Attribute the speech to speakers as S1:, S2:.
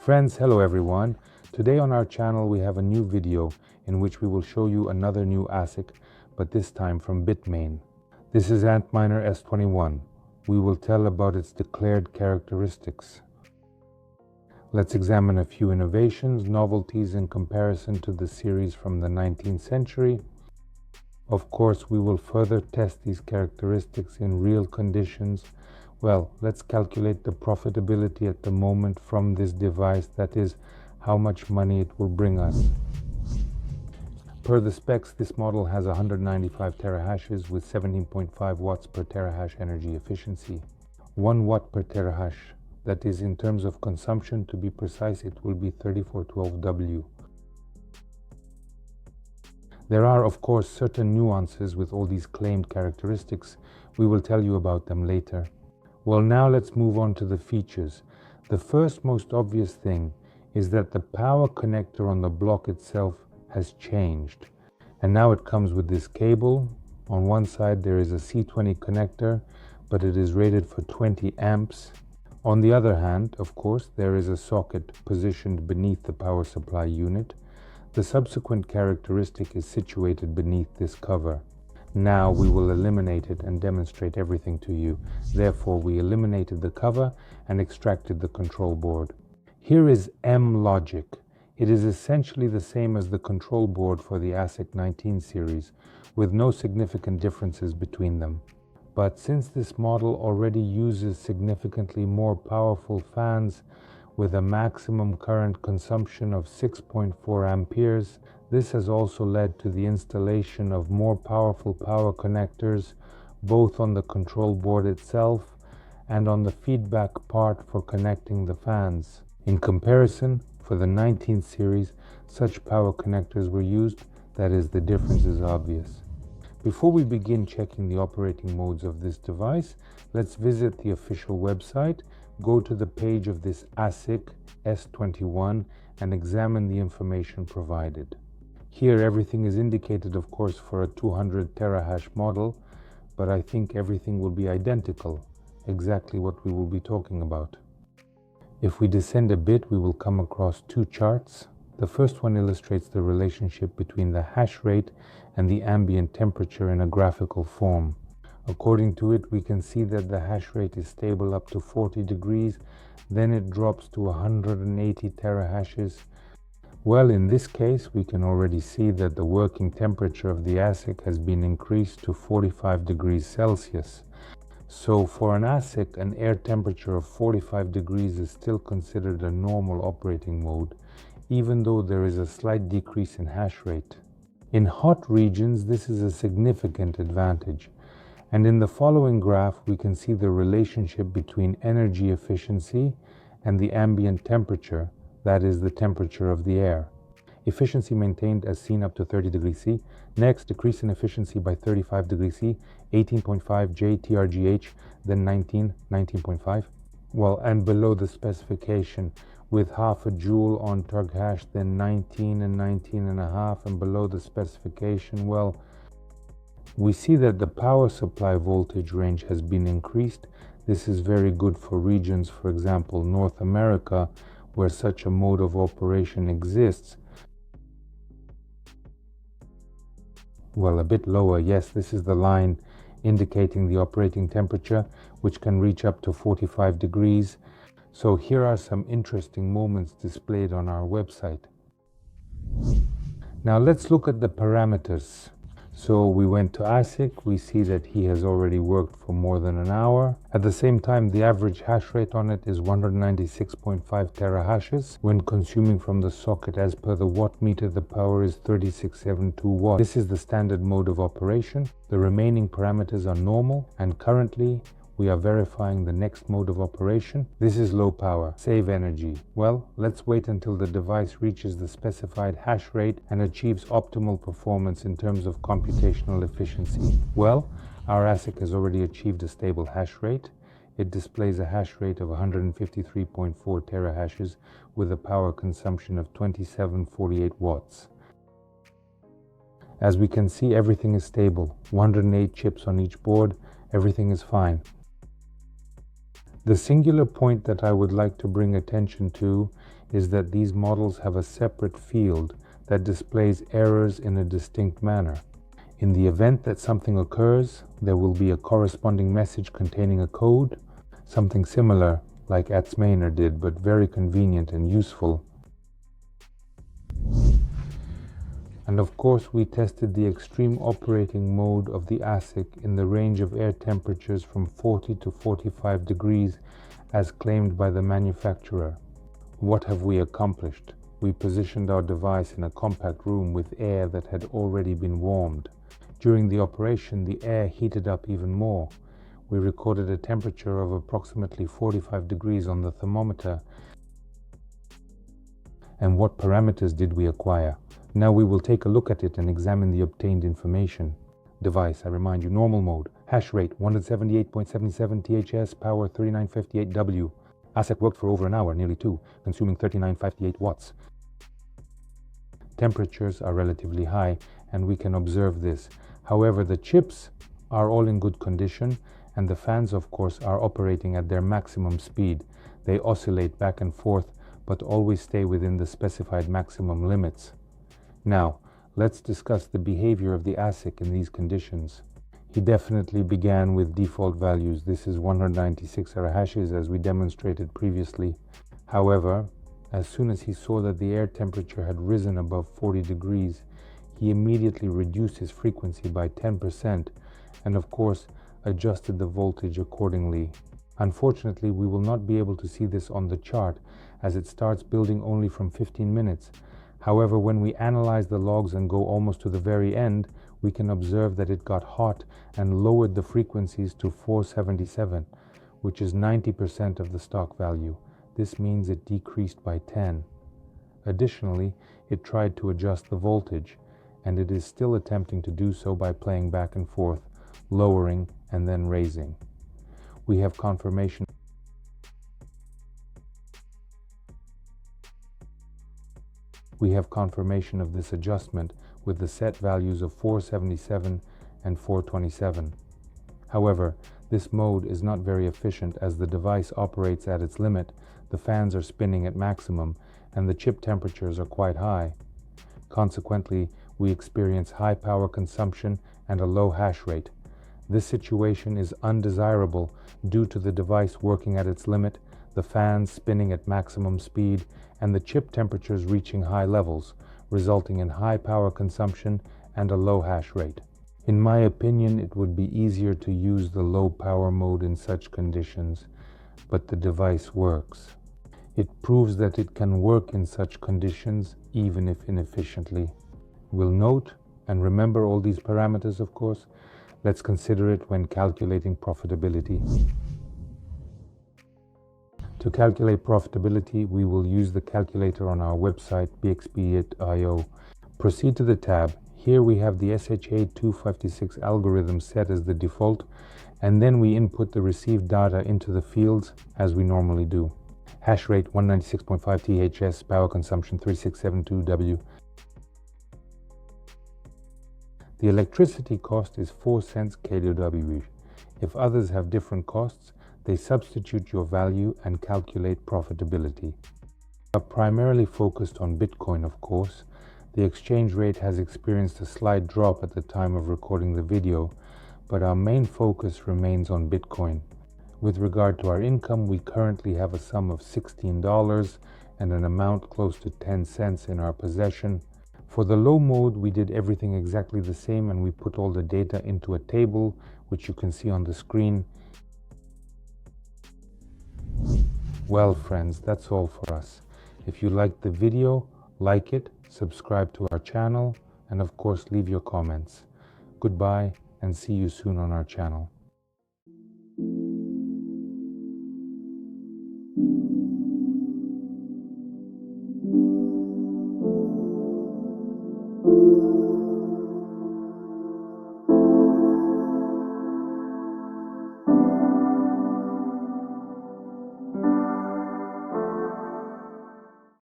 S1: Friends, hello everyone. Today on our channel we have a new video in which we will show you another new ASIC, but this time from Bitmain. This is Antminer S21. We will tell about its declared characteristics. Let's examine a few innovations, novelties in comparison to the series from the 19th century. Of course, we will further test these characteristics in real conditions. Well, let's calculate the profitability at the moment from this device, that is, how much money it will bring us. Per the specs, this model has 195 terahashes with 17.5 watts per terahash energy efficiency. 1 watt per terahash, that is, in terms of consumption, to be precise, it will be 3412W. There are, of course, certain nuances with all these claimed characteristics. We will tell you about them later. Well, now let's move on to the features. The first most obvious thing is that the power connector on the block itself has changed. And now it comes with this cable. On one side there is a C20 connector, but it is rated for 20 amps. On the other hand, of course, there is a socket positioned beneath the power supply unit. The subsequent characteristic is situated beneath this cover. Now we will eliminate it and demonstrate everything to you. Therefore, we eliminated the cover and extracted the control board. Here is M logic. It is essentially the same as the control board for the ASIC 19 series, with no significant differences between them. But since this model already uses significantly more powerful fans with a maximum current consumption of 6.4 amperes, this has also led to the installation of more powerful power connectors, both on the control board itself and on the feedback part for connecting the fans. In comparison, for the 19th series, such power connectors were used, that is, the difference is obvious. Before we begin checking the operating modes of this device, let's visit the official website, go to the page of this ASIC S21 and examine the information provided. Here everything is indicated, of course, for a 200 terahash model, but I think everything will be identical, exactly what we will be talking about. If we descend a bit, we will come across two charts. The first one illustrates the relationship between the hash rate and the ambient temperature in a graphical form. According to it, we can see that the hash rate is stable up to 40 degrees, then it drops to 180 terahashes. Well, in this case, we can already see that the working temperature of the ASIC has been increased to 45 degrees Celsius. So for an ASIC, an air temperature of 45 degrees is still considered a normal operating mode, even though there is a slight decrease in hash rate. In hot regions, this is a significant advantage. And in the following graph, we can see the relationship between energy efficiency and the ambient temperature, that is, the temperature of the air. Efficiency maintained as seen up to 30 degrees C. Next, decrease in efficiency by 35 degrees C, 18.5 J TRGH, then 19.5. Well, and below the specification, with half a joule on turg hash, then 19 and 19.5, and below the specification, well, we see that the power supply voltage range has been increased. This is very good for regions, for example, North America, where such a mode of operation exists. Well, a bit lower, yes, this is the line indicating the operating temperature, which can reach up to 45 degrees. So here are some interesting moments displayed on our website. Now let's look at the parameters. So we went to ASIC, we see that he has already worked for more than an hour. At the same time, the average hash rate on it is 196.5 terahashes. When consuming from the socket as per the watt meter, the power is 3672 watts. This is the standard mode of operation. The remaining parameters are normal, and currently we are verifying the next mode of operation. This is low power, save energy. Well, let's wait until the device reaches the specified hash rate and achieves optimal performance in terms of computational efficiency. Well, our ASIC has already achieved a stable hash rate. It displays a hash rate of 153.4 terahashes with a power consumption of 2748 watts. As we can see, everything is stable. 108 chips on each board, everything is fine. The singular point that I would like to bring attention to is that these models have a separate field that displays errors in a distinct manner. In the event that something occurs, there will be a corresponding message containing a code, something similar like Antminer did, but very convenient and useful. And of course, we tested the extreme operating mode of the ASIC in the range of air temperatures from 40 to 45 degrees as claimed by the manufacturer. What have we accomplished? We positioned our device in a compact room with air that had already been warmed. During the operation, the air heated up even more. We recorded a temperature of approximately 45 degrees on the thermometer. And what parameters did we acquire? Now we will take a look at it and examine the obtained information. Device, I remind you, normal mode. Hash rate, 178.77 THS, power 3958 W. ASIC worked for over an hour, nearly 2, consuming 3958 watts. Temperatures are relatively high, and we can observe this. However, the chips are all in good condition, and the fans, of course, are operating at their maximum speed. They oscillate back and forth, but always stay within the specified maximum limits. Now, let's discuss the behavior of the ASIC in these conditions. He definitely began with default values. This is 196 error hashes, as we demonstrated previously. However, as soon as he saw that the air temperature had risen above 40 degrees, he immediately reduced his frequency by 10% and, of course, adjusted the voltage accordingly. Unfortunately, we will not be able to see this on the chart, as it starts building only from 15 minutes. However, when we analyze the logs and go almost to the very end, we can observe that it got hot and lowered the frequencies to 477, which is 90% of the stock value. This means it decreased by 10. Additionally, it tried to adjust the voltage, and it is still attempting to do so by playing back and forth, lowering and then raising. We have confirmation of this adjustment with the set values of 477 and 427. However, this mode is not very efficient as the device operates at its limit, the fans are spinning at maximum, and the chip temperatures are quite high. Consequently, we experience high power consumption and a low hash rate. This situation is undesirable due to the device working at its limit, the fans spinning at maximum speed, and the chip temperatures reaching high levels, resulting in high power consumption and a low hash rate. In my opinion, it would be easier to use the low power mode in such conditions, but the device works. It proves that it can work in such conditions, even if inefficiently. We'll note and remember all these parameters, of course. Let's consider it when calculating profitability. To calculate profitability, we will use the calculator on our website, BiXBiT.io. Proceed to the tab. Here we have the SHA-256 algorithm set as the default, and then we input the received data into the fields as we normally do. Hash rate 196.5 THS, power consumption 3672 W. The electricity cost is 4 cents kWh. If others have different costs, they substitute your value and calculate profitability. We are primarily focused on Bitcoin, of course. The exchange rate has experienced a slight drop at the time of recording the video, but our main focus remains on Bitcoin. With regard to our income, we currently have a sum of $16 and an amount close to 10 cents in our possession. For the low mode, we did everything exactly the same, and we put all the data into a table, which you can see on the screen. Well, friends, that's all for us. If you liked the video, like it, subscribe to our channel, and of course, leave your comments. Goodbye, and see you soon on our channel.